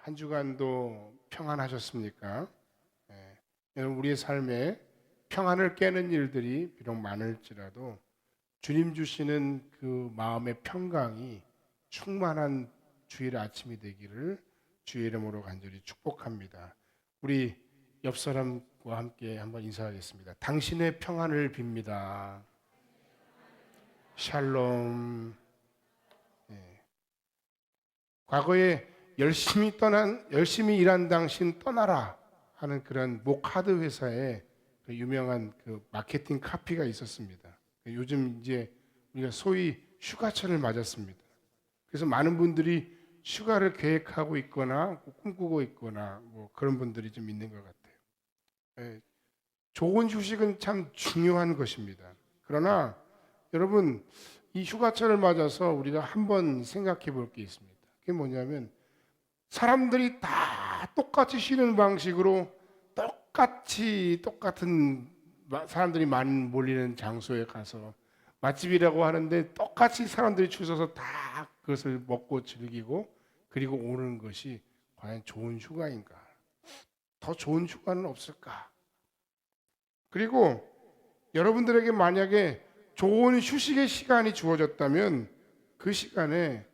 한 주간도 평안하셨습니까? 여러분, 우리의 삶에 평안을 깨는 일들이 비록 많을지라도 주님 주시는 그 마음의 평강이 충만한 주일 아침이 되기를 주의 이름으로 간절히 축복합니다. 우리 옆 사람과 함께 한번 인사하겠습니다. 당신의 평안을 빕니다. 샬롬. 과거에 열심히 일한 당신 떠나라 하는 그런 모카드 회사의 그 유명한 그 마케팅 카피가 있었습니다. 요즘 이제 우리가 소위 휴가철을 맞았습니다. 그래서 많은 분들이 휴가를 계획하고 있거나 꿈꾸고 있거나 뭐 그런 분들이 좀 있는 것 같아요. 좋은 휴식은 참 중요한 것입니다. 그러나 여러분, 이 휴가철을 맞아서 우리가 한번 생각해 볼 게 있습니다. 그게 뭐냐면 사람들이 다 똑같이 쉬는 방식으로 똑같은 사람들이 많이 몰리는 장소에 가서 맛집이라고 하는데 똑같이 사람들이 줄 서서 다 그것을 먹고 즐기고 그리고 오는 것이 과연 좋은 휴가인가? 더 좋은 휴가는 없을까? 그리고 여러분들에게 만약에 좋은 휴식의 시간이 주어졌다면 그 시간에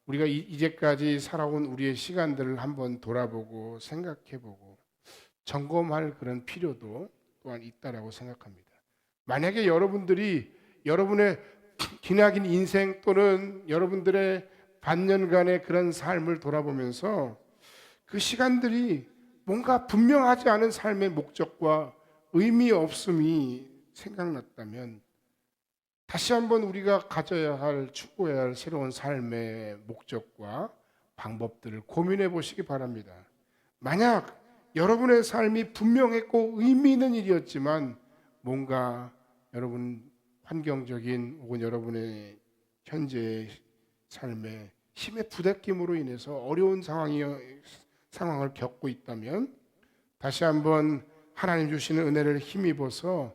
우리가 이제까지 살아온 우리의 시간들을 한번 돌아보고 생각해보고 점검할 그런 필요도 또한 있다라고 생각합니다. 만약에 여러분들이 여러분의 기나긴 인생 또는 여러분들의 반년간의 그런 삶을 돌아보면서 그 시간들이 뭔가 분명하지 않은 삶의 목적과 의미 없음이 생각났다면 다시 한번 우리가 가져야 할, 추구해야 할 새로운 삶의 목적과 방법들을 고민해 보시기 바랍니다. 만약 여러분의 삶이 분명했고 의미 있는 일이었지만 뭔가 여러분 환경적인 혹은 여러분의 현재의 삶에 힘의 부대낌으로 인해서 어려운 상황을 겪고 있다면 다시 한번 하나님 주시는 은혜를 힘입어서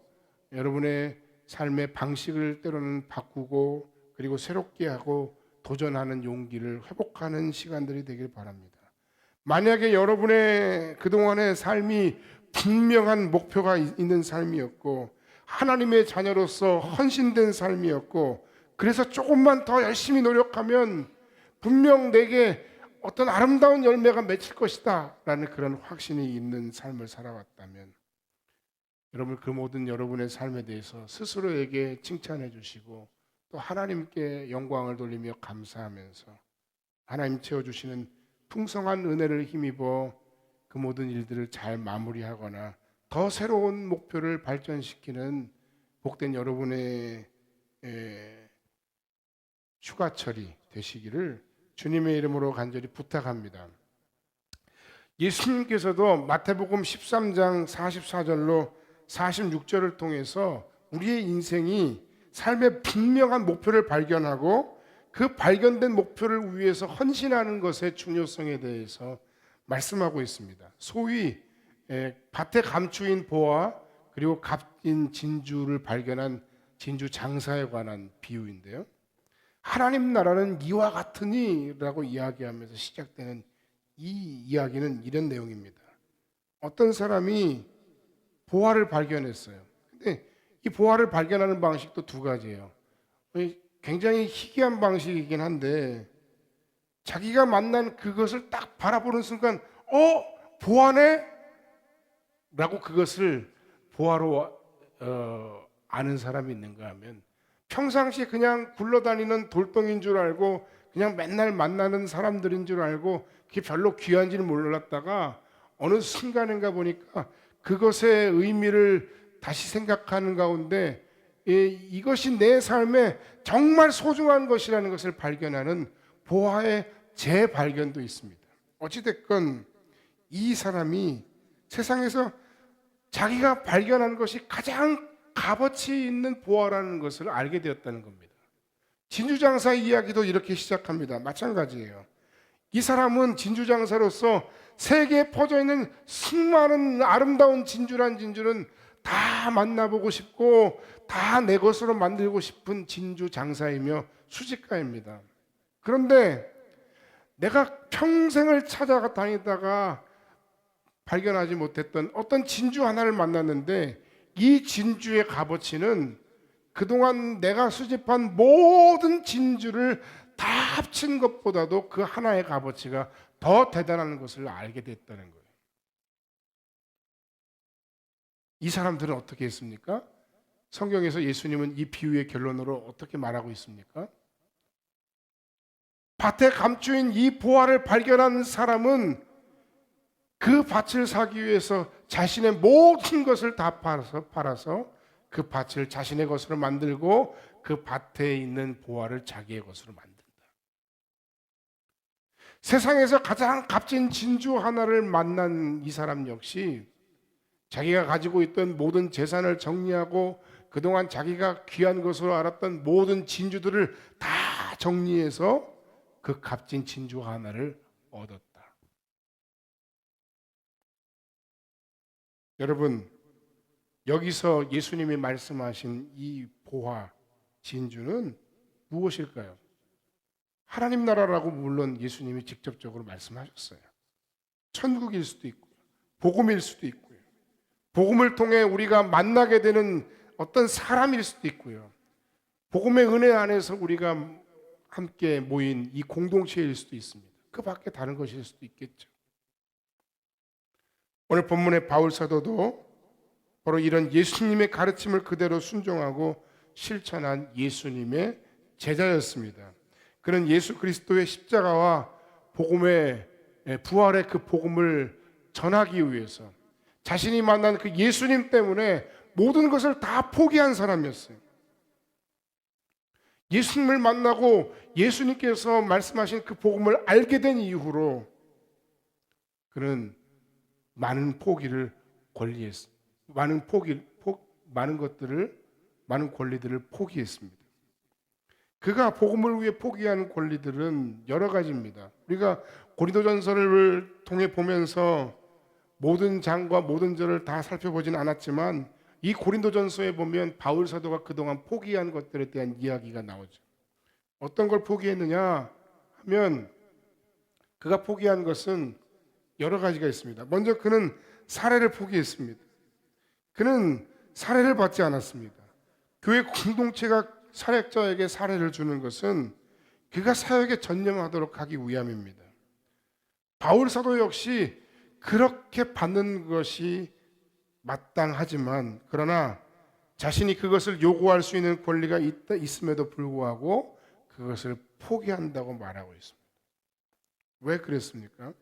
여러분의 삶의 방식을 때로는 바꾸고 그리고 새롭게 하고 도전하는 용기를 회복하는 시간들이 되길 바랍니다. 만약에 여러분의 그동안의 삶이 분명한 목표가 있는 삶이었고 하나님의 자녀로서 헌신된 삶이었고 그래서 조금만 더 열심히 노력하면 분명 내게 어떤 아름다운 열매가 맺힐 것이다 라는 그런 확신이 있는 삶을 살아왔다면 여러분 그 모든 여러분의 삶에 대해서 스스로에게 칭찬해 주시고 또 하나님께 영광을 돌리며 감사하면서 하나님 채워주시는 풍성한 은혜를 힘입어 그 모든 일들을 잘 마무리하거나 더 새로운 목표를 발전시키는 복된 여러분의 휴가철이 되시기를 주님의 이름으로 간절히 부탁합니다. 예수님께서도 마태복음 13장 44절로 46절을 통해서 우리의 인생이 삶의 분명한 목표를 발견하고 그 발견된 목표를 위해서 헌신하는 것의 중요성에 대해서 말씀하고 있습니다. 소위 밭에 감추인 보화 그리고 값진 진주를 발견한 진주 장사에 관한 비유인데요. 하나님 나라는 이와 같으니라고 이야기하면서 시작되는 이 이야기는 이런 내용입니다. 어떤 사람이 보화를 발견했어요. 근데 이 보화를 발견하는 방식도 두 가지예요. 굉장히 희귀한 방식이긴 한데 자기가 만난 그것을 딱 바라보는 순간 보화네? 라고 그것을 보화로 아는 사람이 있는가 하면 평상시에 그냥 굴러다니는 돌덩이인 줄 알고 그냥 맨날 만나는 사람들인 줄 알고 그게 별로 귀한지는 몰랐다가 어느 순간인가 보니까 그것의 의미를 다시 생각하는 가운데 이것이 내 삶에 정말 소중한 것이라는 것을 발견하는 보화의 재발견도 있습니다. 어찌됐건 이 사람이 세상에서 자기가 발견한 것이 가장 값어치 있는 보화라는 것을 알게 되었다는 겁니다. 진주장사 이야기도 이렇게 시작합니다. 마찬가지예요. 이 사람은 진주장사로서 세계에 퍼져 있는 수많은 아름다운 진주란 진주는 다 만나보고 싶고 다 내 것으로 만들고 싶은 진주장사이며 수집가입니다. 그런데 내가 평생을 찾아가 다니다가 발견하지 못했던 어떤 진주 하나를 만났는데, 이 진주의 값어치는 그동안 내가 수집한 모든 진주를 다 합친 것보다도 그 하나의 값어치가 더 대단한 것을 알게 됐다는 거예요. 이 사람들은 어떻게 했습니까? 성경에서 예수님은 이 비유의 결론으로 어떻게 말하고 있습니까? 밭에 감추인 이 보화를 발견한 사람은 그 밭을 사기 위해서 자신의 모든 것을 다 팔아서 그 밭을 자신의 것으로 만들고 그 밭에 있는 보화를 자기의 것으로 만든다. 세상에서 가장 값진 진주 하나를 만난 이 사람 역시 자기가 가지고 있던 모든 재산을 정리하고 그동안 자기가 귀한 것으로 알았던 모든 진주들을 다 정리해서 그 값진 진주 하나를 얻었다. 여러분, 여기서 예수님이 말씀하신 이 보화, 진주는 무엇일까요? 하나님 나라라고 물론 예수님이 직접적으로 말씀하셨어요. 천국일 수도 있고요, 복음일 수도 있고요, 복음을 통해 우리가 만나게 되는 어떤 사람일 수도 있고요, 복음의 은혜 안에서 우리가 함께 모인 이 공동체일 수도 있습니다. 그 밖에 다른 것일 수도 있겠죠. 오늘 본문의 바울 사도도 바로 이런 예수님의 가르침을 그대로 순종하고 실천한 예수님의 제자였습니다. 그는 예수 그리스도의 십자가와 복음의 부활의 그 복음을 전하기 위해서 자신이 만난 그 예수님 때문에 모든 것을 다 포기한 사람이었어요. 예수님을 만나고 예수님께서 말씀하신 그 복음을 알게 된 이후로 그는 많은 포기를 권리했습니다. 많은 권리들을 포기했습니다. 그가 복음을 위해 포기한 권리들은 여러 가지입니다. 우리가 고린도전서를 통해 보면서 모든 장과 모든 절을 다 살펴보진 않았지만 이 고린도전서에 보면 바울 사도가 그동안 포기한 것들에 대한 이야기가 나오죠. 어떤 걸 포기했느냐 하면 그가 포기한 것은 여러 가지가 있습니다. 먼저 그는 사례를 포기했습니다. 그는 사례를 받지 않았습니다. 교회 공동체가 사역자에게 사례를 주는 것은 그가 사역에 전념하도록 하기 위함입니다. 바울 사도 역시 그렇게 받는 것이 마땅하지만 그러나 자신이 그것을 요구할 수 있는 권리가 있음에도 불구하고 그것을 포기한다고 말하고 있습니다. 왜 그랬습니까?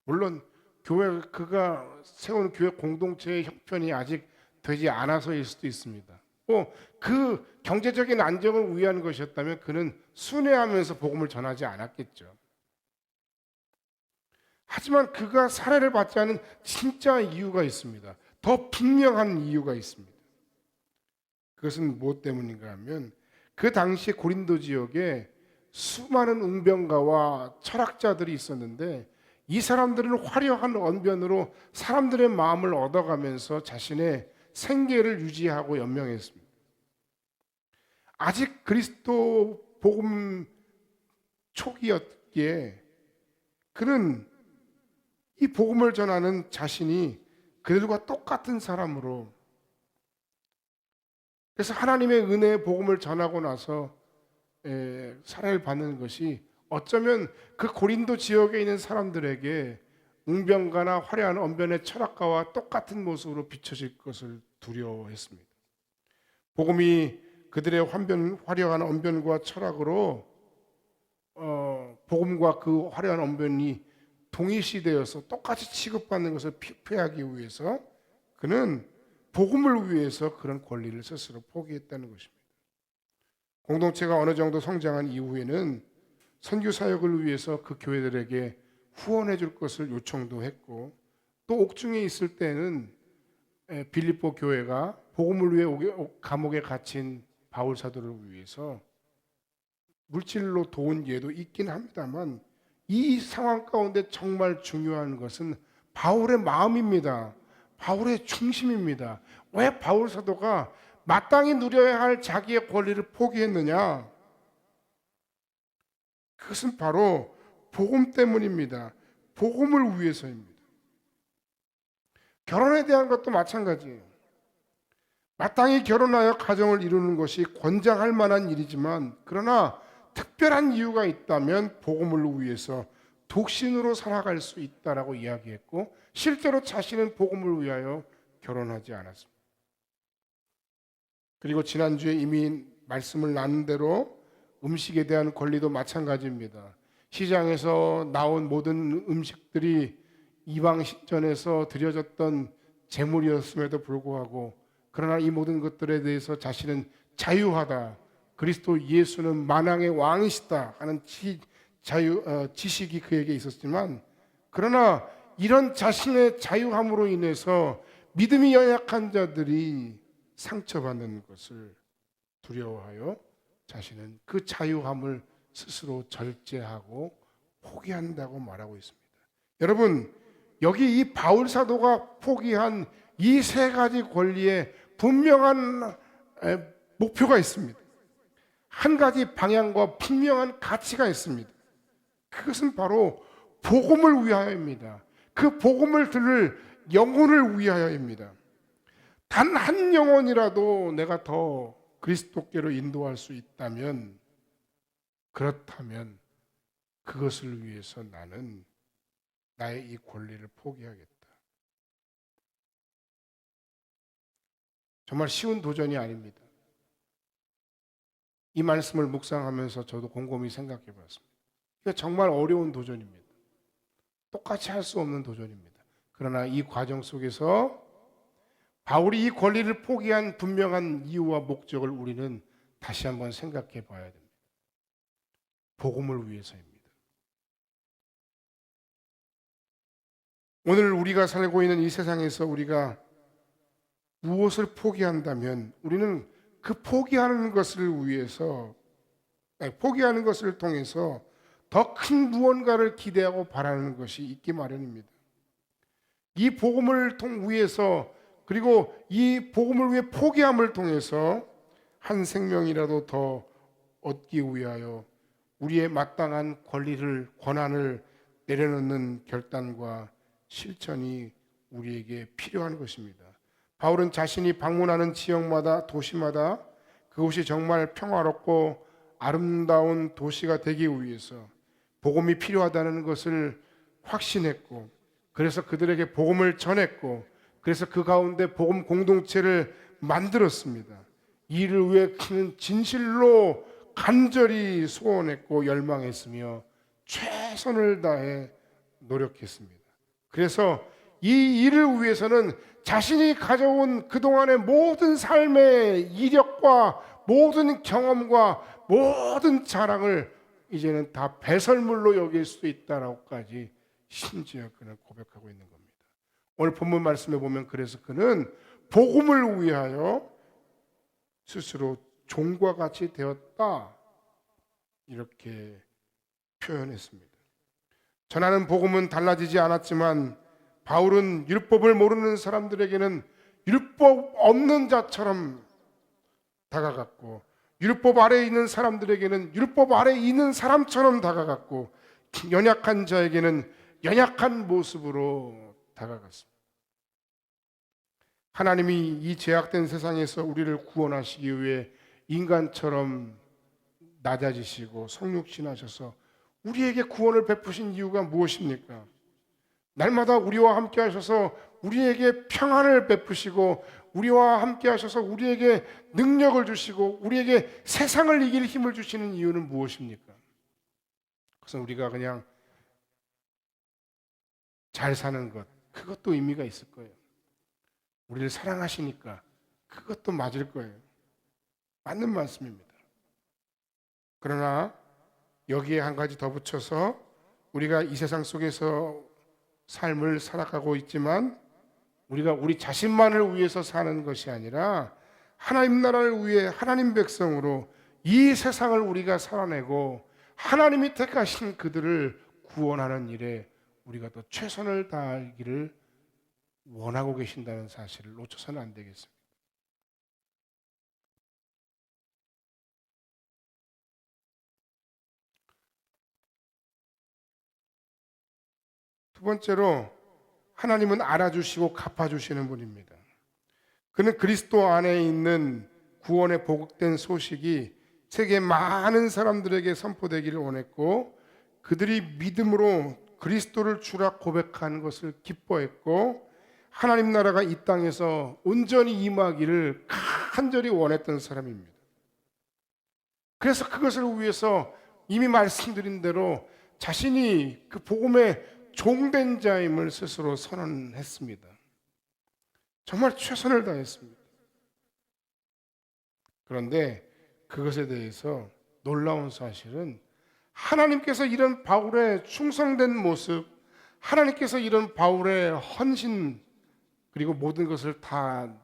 물론 그가 세운 교회 공동체의 형편이 아직 되지 않아서일 수도 있습니다. 그 경제적인 안정을 위한 것이었다면 그는 순회하면서 복음을 전하지 않았겠죠. 하지만 그가 사례를 받지 않은 진짜 이유가 있습니다. 더 분명한 이유가 있습니다. 그것은 무엇 때문인가 하면 그 당시에 고린도 지역에 수많은 웅변가와 철학자들이 있었는데 이 사람들은 화려한 언변으로 사람들의 마음을 얻어가면서 자신의 생계를 유지하고 연명했습니다. 아직 그리스도 복음 초기였기에 그는 이 복음을 전하는 자신이 그들과 똑같은 사람으로, 그래서 하나님의 은혜의 복음을 전하고 나서 사례를 받는 것이 어쩌면 그 고린도 지역에 있는 사람들에게 웅변가나 화려한 언변의 철학가와 똑같은 모습으로 비춰질 것을 두려워했습니다. 복음이 그들의 화려한 언변과 철학으로 복음과 그 화려한 언변이 동일시되어서 똑같이 취급받는 것을 피하기 위해서 그는 복음을 위해서 그런 권리를 스스로 포기했다는 것입니다. 공동체가 어느 정도 성장한 이후에는 선교 사역을 위해서 그 교회들에게 후원해 줄 것을 요청도 했고, 또 옥중에 있을 때는 빌립보 교회가 복음을 위해 감옥에 갇힌 바울 사도를 위해서 물질로 도운 예도 있긴 합니다만 이 상황 가운데 정말 중요한 것은 바울의 마음입니다. 바울의 중심입니다. 왜 바울 사도가 마땅히 누려야 할 자기의 권리를 포기했느냐? 그것은 바로 복음 때문입니다. 복음을 위해서입니다. 결혼에 대한 것도 마찬가지예요. 마땅히 결혼하여 가정을 이루는 것이 권장할 만한 일이지만, 그러나 특별한 이유가 있다면 복음을 위해서 독신으로 살아갈 수 있다라고 이야기했고, 실제로 자신은 복음을 위하여 결혼하지 않았습니다. 그리고 지난주에 이미 말씀을 나눈 대로 음식에 대한 권리도 마찬가지입니다. 시장에서 나온 모든 음식들이 이방 신전에서 드려졌던 제물이었음에도 불구하고, 그러나 이 모든 것들에 대해서 자신은 자유하다, 그리스도 예수는 만왕의 왕이시다 하는 지식이 그에게 있었지만, 그러나 이런 자신의 자유함으로 인해서 믿음이 연약한 자들이 상처받는 것을 두려워하여 자신은 그 자유함을 스스로 절제하고 포기한다고 말하고 있습니다. 여러분, 여기 이 바울 사도가 포기한 이 세 가지 권리에 분명한 목표가 있습니다. 한 가지 방향과 분명한 가치가 있습니다. 그것은 바로 복음을 위하여입니다. 그 복음을 들을 영혼을 위하여입니다. 단 한 영혼이라도 내가 더 그리스도께로 인도할 수 있다면, 그렇다면 그것을 위해서 나는 나의 이 권리를 포기하겠다. 정말 쉬운 도전이 아닙니다. 이 말씀을 묵상하면서 저도 곰곰이 생각해 봤습니다. 이거 정말 어려운 도전입니다. 똑같이 할 수 없는 도전입니다. 그러나 이 과정 속에서 바울이 이 권리를 포기한 분명한 이유와 목적을 우리는 다시 한번 생각해 봐야 됩니다. 복음을 위해서입니다. 오늘 우리가 살고 있는 이 세상에서 우리가 무엇을 포기한다면 우리는 그 포기하는 것을 위해서, 포기하는 것을 통해서 더 큰 무언가를 기대하고 바라는 것이 있기 마련입니다. 이 복음을 위해서, 그리고 이 복음을 위해 포기함을 통해서 한 생명이라도 더 얻기 위하여 우리의 마땅한 권한을 내려놓는 결단과 실천이 우리에게 필요한 것입니다. 바울은 자신이 방문하는 지역마다, 도시마다 그곳이 정말 평화롭고 아름다운 도시가 되기 위해서 복음이 필요하다는 것을 확신했고, 그래서 그들에게 복음을 전했고, 그래서 그 가운데 복음 공동체를 만들었습니다. 이를 위해 그는 진실로 간절히 소원했고 열망했으며 최선을 다해 노력했습니다. 그래서 이 일을 위해서는 자신이 가져온 그동안의 모든 삶의 이력과 모든 경험과 모든 자랑을 이제는 다 배설물로 여길 수 있다라고까지 심지어 그는 고백하고 있는 겁니다. 오늘 본문 말씀에 보면 그래서 그는 복음을 위하여 스스로 종과 같이 되었다, 이렇게 표현했습니다. 전하는 복음은 달라지지 않았지만 바울은 율법을 모르는 사람들에게는 율법 없는 자처럼 다가갔고, 율법 아래에 있는 사람들에게는 율법 아래에 있는 사람처럼 다가갔고, 연약한 자에게는 연약한 모습으로 다가갔습니다. 하나님이 이 죄악된 세상에서 우리를 구원하시기 위해 인간처럼 낮아지시고 성육신하셔서 우리에게 구원을 베푸신 이유가 무엇입니까? 날마다 우리와 함께 하셔서 우리에게 평안을 베푸시고, 우리와 함께 하셔서 우리에게 능력을 주시고 우리에게 세상을 이길 힘을 주시는 이유는 무엇입니까? 그것은 우리가 그냥 잘 사는 것, 그것도 의미가 있을 거예요. 우리를 사랑하시니까 그것도 맞을 거예요. 맞는 말씀입니다. 그러나 여기에 한 가지 더 붙여서, 우리가 이 세상 속에서 삶을 살아가고 있지만 우리가 우리 자신만을 위해서 사는 것이 아니라 하나님 나라를 위해 하나님 백성으로 이 세상을 우리가 살아내고 하나님이 택하신 그들을 구원하는 일에 우리가 더 최선을 다하기를 원하고 계신다는 사실을 놓쳐서는 안 되겠습니다. 두 번째로 하나님은 알아주시고 갚아주시는 분입니다. 그는 그리스도 안에 있는 구원의 복된 소식이 세계 많은 사람들에게 선포되기를 원했고, 그들이 믿음으로 그리스도를 주라 고백하는 것을 기뻐했고, 하나님 나라가 이 땅에서 온전히 임하기를 간절히 원했던 사람입니다. 그래서 그것을 위해서 이미 말씀드린 대로 자신이 그 복음의 종된 자임을 스스로 선언했습니다. 정말 최선을 다했습니다. 그런데 그것에 대해서 놀라운 사실은 하나님께서 이런 바울의 충성된 모습, 하나님께서 이런 바울의 헌신, 그리고 모든 것을 다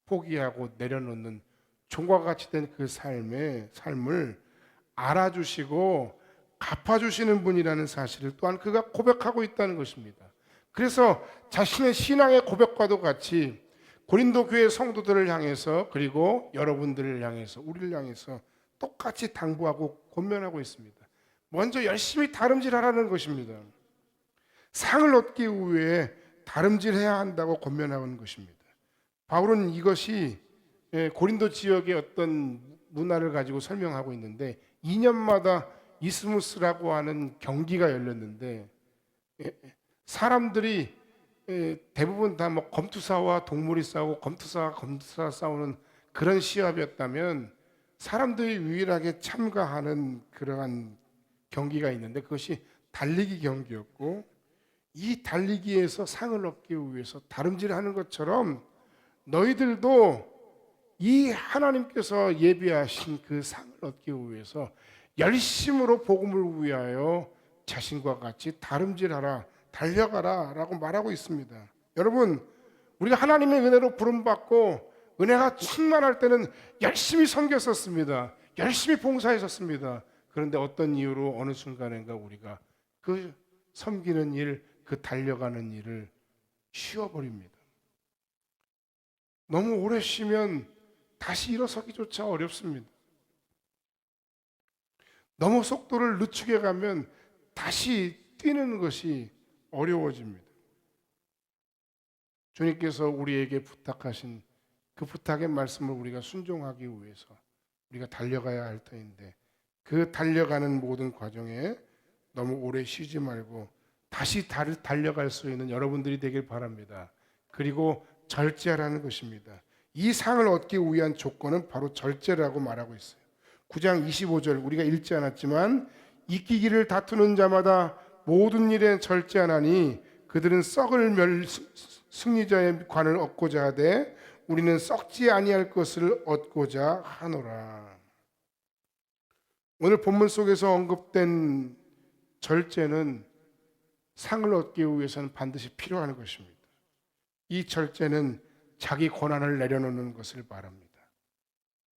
포기하고 내려놓는 종과 같이 된 그 삶을 알아주시고 갚아주시는 분이라는 사실을 또한 그가 고백하고 있다는 것입니다. 그래서 자신의 신앙의 고백과도 같이 고린도 교회 성도들을 향해서, 그리고 여러분들을 향해서, 우리를 향해서 똑같이 당부하고 권면하고 있습니다. 먼저 열심히 다름질하라는 것입니다. 상을 얻기 위해 다름질해야 한다고 권면하는 것입니다. 바울은 이것이 고린도 지역의 어떤 문화를 가지고 설명하고 있는데, 2년마다 이스무스라고 하는 경기가 열렸는데, 사람들이 대부분 다 뭐 검투사와 동물이 싸우고 검투사와 검투사 싸우는 그런 시합이었다면, 사람들이 유일하게 참가하는 그러한 경기가 있는데 그것이 달리기 경기였고, 이 달리기에서 상을 얻기 위해서 다름질하는 것처럼 너희들도 이 하나님께서 예비하신 그 상을 얻기 위해서 열심으로 복음을 위하여 자신과 같이 다름질하라, 달려가라 라고 말하고 있습니다. 여러분, 우리가 하나님의 은혜로 부름받고 은혜가 충만할 때는 열심히 섬겼었습니다. 열심히 봉사했었습니다. 그런데 어떤 이유로 어느 순간인가 우리가 그 섬기는 일, 그 달려가는 일을 쉬어버립니다. 너무 오래 쉬면 다시 일어서기조차 어렵습니다. 너무 속도를 늦추게 가면 다시 뛰는 것이 어려워집니다. 주님께서 우리에게 부탁하신 그 부탁의 말씀을 우리가 순종하기 위해서 우리가 달려가야 할 터인데, 그 달려가는 모든 과정에 너무 오래 쉬지 말고 다시 달려갈 수 있는 여러분들이 되길 바랍니다. 그리고 절제하라는 것입니다. 이 상을 얻기 위한 조건은 바로 절제라고 말하고 있어요. 9장 25절 우리가 읽지 않았지만, 이기기를 다투는 자마다 모든 일에 절제하나니 그들은 썩을 승리자의 관을 얻고자 하되 우리는 썩지 아니할 것을 얻고자 하노라. 오늘 본문 속에서 언급된 절제는 상을 얻기 위해서는 반드시 필요한 것입니다. 이 절제는 자기 권한을 내려놓는 것을 말합니다.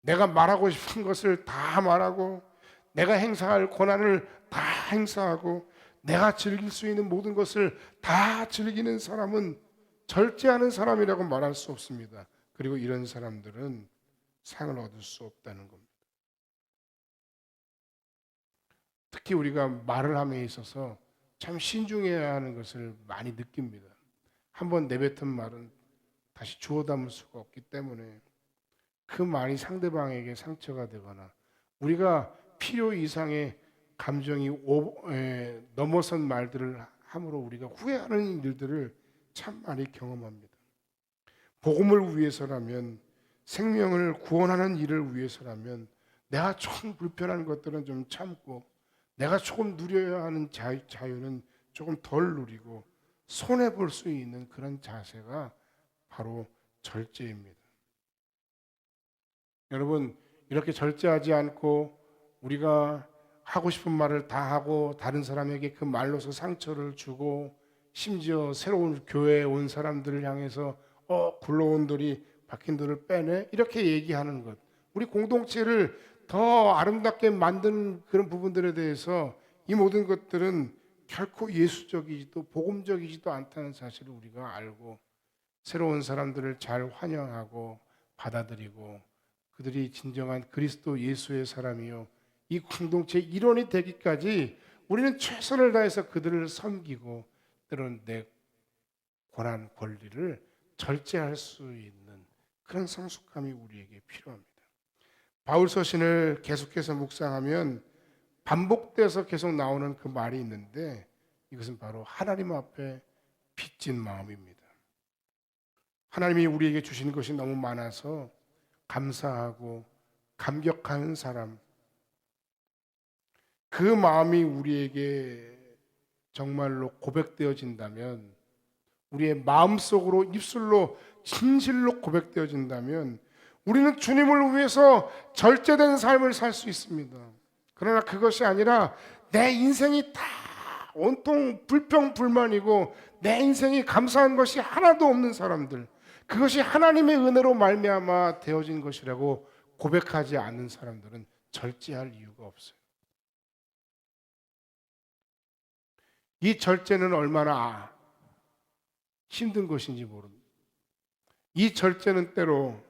내가 말하고 싶은 것을 다 말하고, 내가 행사할 권한을 다 행사하고, 내가 즐길 수 있는 모든 것을 다 즐기는 사람은 절제하는 사람이라고 말할 수 없습니다. 그리고 이런 사람들은 상을 얻을 수 없다는 겁니다. 특히 우리가 말을 함에 있어서 참 신중해야 하는 것을 많이 느낍니다. 한번 내뱉은 말은 다시 주워 담을 수가 없기 때문에 그 말이 상대방에게 상처가 되거나 우리가 필요 이상의 감정이 넘어선 말들을 함으로 우리가 후회하는 일들을 참 많이 경험합니다. 복음을 위해서라면, 생명을 구원하는 일을 위해서라면 내가 조금 불편한 것들은 좀 참고, 내가 조금 누려야 하는 자유는 조금 덜 누리고 손해볼 수 있는 그런 자세가 바로 절제입니다. 여러분, 이렇게 절제하지 않고 우리가 하고 싶은 말을 다 하고 다른 사람에게 그 말로서 상처를 주고, 심지어 새로운 교회에 온 사람들을 향해서 굴러온 돌이 박힌 돌을 빼내, 이렇게 얘기하는 것, 우리 공동체를 더 아름답게 만드는 그런 부분들에 대해서 이 모든 것들은 결코 예수적이지도 복음적이지도 않다는 사실을 우리가 알고, 새로운 사람들을 잘 환영하고 받아들이고 그들이 진정한 그리스도 예수의 사람이요, 이 공동체의 일원이 되기까지 우리는 최선을 다해서 그들을 섬기고 때로는 내 권한 권리를 절제할 수 있는 그런 성숙함이 우리에게 필요합니다. 바울 서신을 계속해서 묵상하면 반복돼서 계속 나오는 그 말이 있는데 이것은 바로 하나님 앞에 빚진 마음입니다. 하나님이 우리에게 주신 것이 너무 많아서 감사하고 감격하는 사람, 그 마음이 우리에게 정말로 고백되어진다면, 우리의 마음속으로 입술로 진실로 고백되어진다면 우리는 주님을 위해서 절제된 삶을 살 수 있습니다. 그러나 그것이 아니라 내 인생이 다 온통 불평불만이고 내 인생이 감사한 것이 하나도 없는 사람들, 그것이 하나님의 은혜로 말미암아 되어진 것이라고 고백하지 않는 사람들은 절제할 이유가 없어요. 이 절제는 얼마나 힘든 것인지 모릅니다. 이 절제는 때로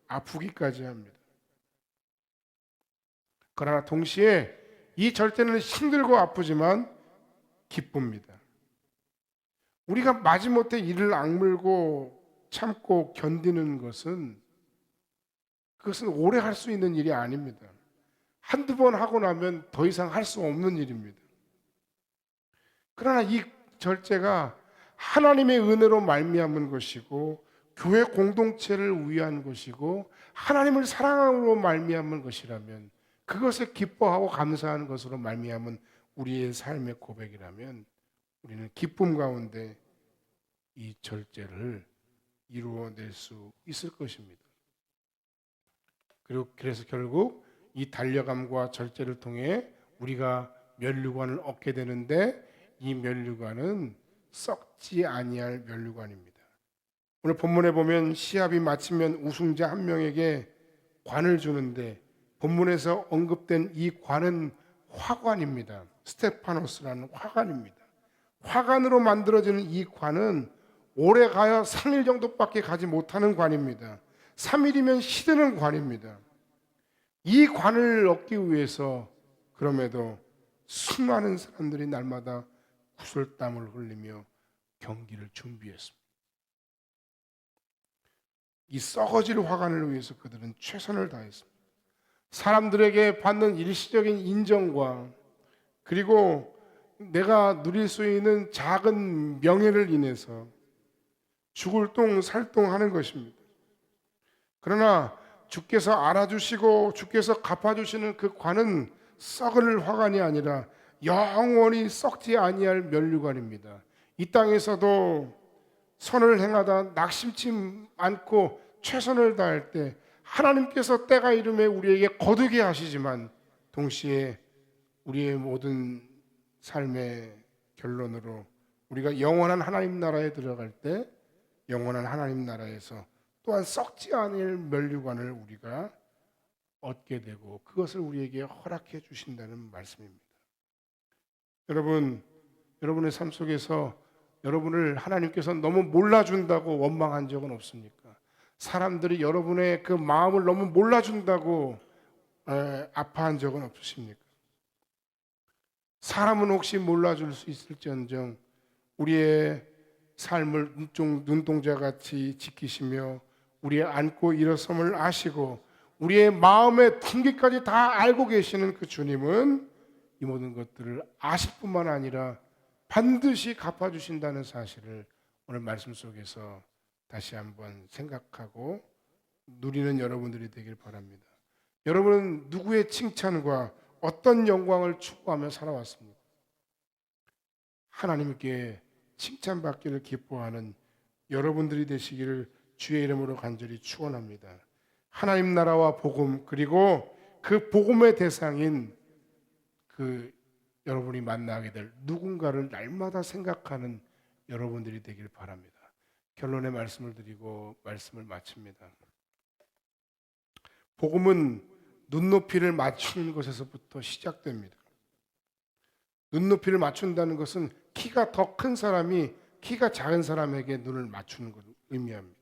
아프기까지 합니다. 그러나 동시에 이 절제는 힘들고 아프지만 기쁩니다. 우리가 마지못해 이를 악물고 참고 견디는 것은 그것은 오래 할 수 있는 일이 아닙니다. 한두 번 하고 나면 더 이상 할 수 없는 일입니다. 그러나 이 절제가 하나님의 은혜로 말미암은 것이고 교회 공동체를 위한 것이고 하나님을 사랑함으로 말미암은 것이라면, 그것을 기뻐하고 감사하는 것으로 말미암은 우리의 삶의 고백이라면 우리는 기쁨 가운데 이 절제를 이루어낼 수 있을 것입니다. 그래서 결국 이 달려감과 절제를 통해 우리가 면류관을 얻게 되는데, 이 면류관은 썩지 아니할 면류관입니다. 오늘 본문에 보면 시합이 마치면 우승자 한 명에게 관을 주는데, 본문에서 언급된 이 관은 화관입니다. 스테파노스라는 화관입니다. 화관으로 만들어지는 이 관은 오래 가야 3일 정도밖에 가지 못하는 관입니다. 3일이면 시드는 관입니다. 이 관을 얻기 위해서 그럼에도 수많은 사람들이 날마다 구슬땀을 흘리며 경기를 준비했습니다. 이 썩어질 화관을 위해서 그들은 최선을 다했습니다. 사람들에게 받는 일시적인 인정과 그리고 내가 누릴 수 있는 작은 명예를 인해서 죽을 똥 살똥하는 것입니다. 그러나 주께서 알아주시고 주께서 갚아주시는 그 관은 썩을 화관이 아니라 영원히 썩지 아니할 면류관입니다. 이 땅에서도 선을 행하다 낙심치 않고 최선을 다할 때 하나님께서 때가 이름에 우리에게 거두게 하시지만, 동시에 우리의 모든 삶의 결론으로 우리가 영원한 하나님 나라에 들어갈 때 영원한 하나님 나라에서 또한 썩지 않을 면류관을 우리가 얻게 되고 그것을 우리에게 허락해 주신다는 말씀입니다. 여러분, 여러분의 삶 속에서 여러분을 하나님께서 너무 몰라준다고 원망한 적은 없습니까? 사람들이 여러분의 그 마음을 너무 몰라준다고 아파한 적은 없으십니까? 사람은 혹시 몰라줄 수 있을지언정 우리의 삶을 눈동자같이 지키시며 우리의 앉고 일어섬을 아시고 우리의 마음의 품기까지 다 알고 계시는 그 주님은 이 모든 것들을 아실 뿐만 아니라 반드시 갚아주신다는 사실을 오늘 말씀 속에서 다시 한번 생각하고 누리는 여러분들이 되길 바랍니다. 여러분은 누구의 칭찬과 어떤 영광을 추구하며 살아왔습니까? 하나님께 칭찬받기를 기뻐하는 여러분들이 되시기를 주의 이름으로 간절히 축원합니다. 하나님 나라와 복음, 그리고 그 복음의 대상인 그 여러분이 만나게 될 누군가를 날마다 생각하는 여러분들이 되길 바랍니다. 결론의 말씀을 드리고 말씀을 마칩니다. 복음은 눈높이를 맞추는 것에서부터 시작됩니다. 눈높이를 맞춘다는 것은 키가 더 큰 사람이 키가 작은 사람에게 눈을 맞추는 것을 의미합니다.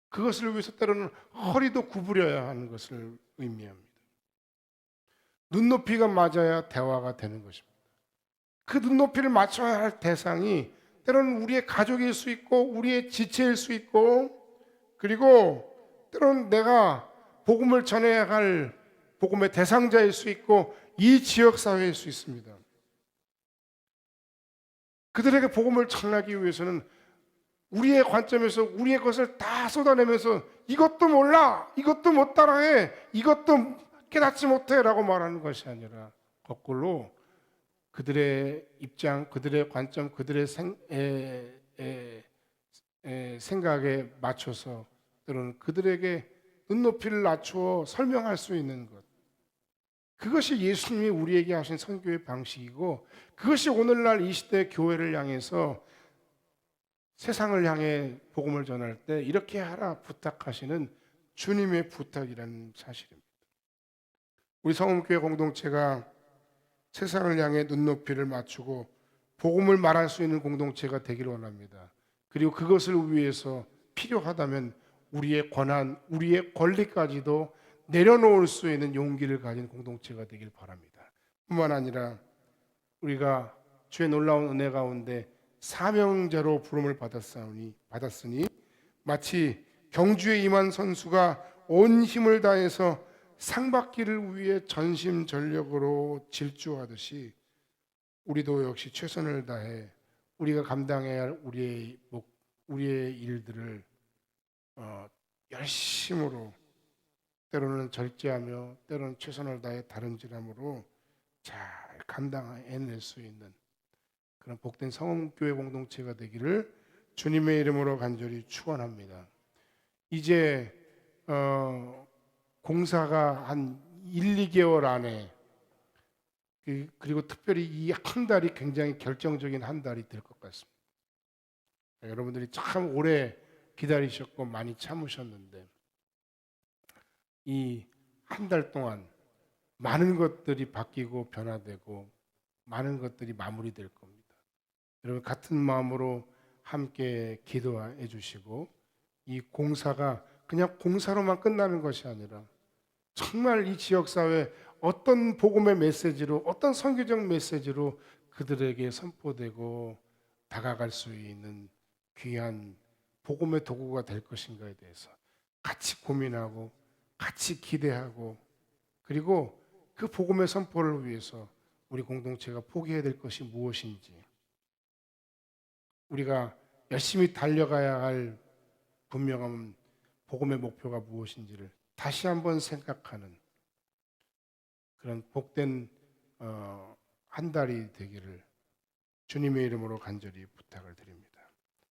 그것을 위해서 때로는 허리도 구부려야 하는 것을 의미합니다. 눈높이가 맞아야 대화가 되는 것입니다. 그 눈높이를 맞춰야 할 대상이 때로는 우리의 가족일 수 있고 우리의 지체일 수 있고 그리고 때로는 내가 복음을 전해야 할 복음의 대상자일 수 있고 이 지역 사회일 수 있습니다. 그들에게 복음을 전하기 위해서는 우리의 관점에서 우리의 것을 다 쏟아내면서 이것도 몰라, 이것도 못 따라해, 이것도 깨닫지 못해 라고 말하는 것이 아니라 거꾸로 그들의 입장, 그들의 관점, 그들의 생각에 맞춰서 때로는 그들에게 눈높이를 낮추어 설명할 수 있는 것, 그것이 예수님이 우리에게 하신 선교의 방식이고 그것이 오늘날 이 시대 교회를 향해서 세상을 향해 복음을 전할 때 이렇게 하라 부탁하시는 주님의 부탁이라는 사실입니다. 우리 성음교회 공동체가 세상을 향해 눈높이를 맞추고 복음을 말할 수 있는 공동체가 되기를 원합니다. 그리고 그것을 위해서 필요하다면 우리의 권한, 우리의 권리까지도 내려놓을 수 있는 용기를 가진 공동체가 되길 바랍니다. 뿐만 아니라 우리가 주의 놀라운 은혜 가운데 사명자로 부름을 받았으니 마치 경주에 임한 선수가 온 힘을 다해서 상받기를 위해 전심전력으로 질주하듯이 우리도 역시 최선을 다해 우리가 감당해야 할 우리의 일들을 열심으로 때로는 절제하며 때로는 최선을 다해 다름질함으로 잘 감당해낼 수 있는 그런 복된 성음교회 공동체가 되기를 주님의 이름으로 간절히 축원합니다. 이제 공사가 한 1, 2개월 안에 그리고 특별히 이 한 달이 굉장히 결정적인 한 달이 될 것 같습니다. 여러분들이 참 오래 기다리셨고 많이 참으셨는데 이 한 달 동안 많은 것들이 바뀌고 변화되고 많은 것들이 마무리될 겁니다. 여러분 같은 마음으로 함께 기도해 주시고 이 공사가 그냥 공사로만 끝나는 것이 아니라 정말 이 지역사회 어떤 복음의 메시지로 어떤 선교적 메시지로 그들에게 선포되고 다가갈 수 있는 귀한 복음의 도구가 될 것인가에 대해서 같이 고민하고 같이 기대하고 그리고 그 복음의 선포를 위해서 우리 공동체가 포기해야 될 것이 무엇인지 우리가 열심히 달려가야 할 분명한 복음의 목표가 무엇인지를 다시 한번 생각하는 그런 복된 한 달이 되기를 주님의 이름으로 간절히 부탁을 드립니다.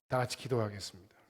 다 같이 기도하겠습니다.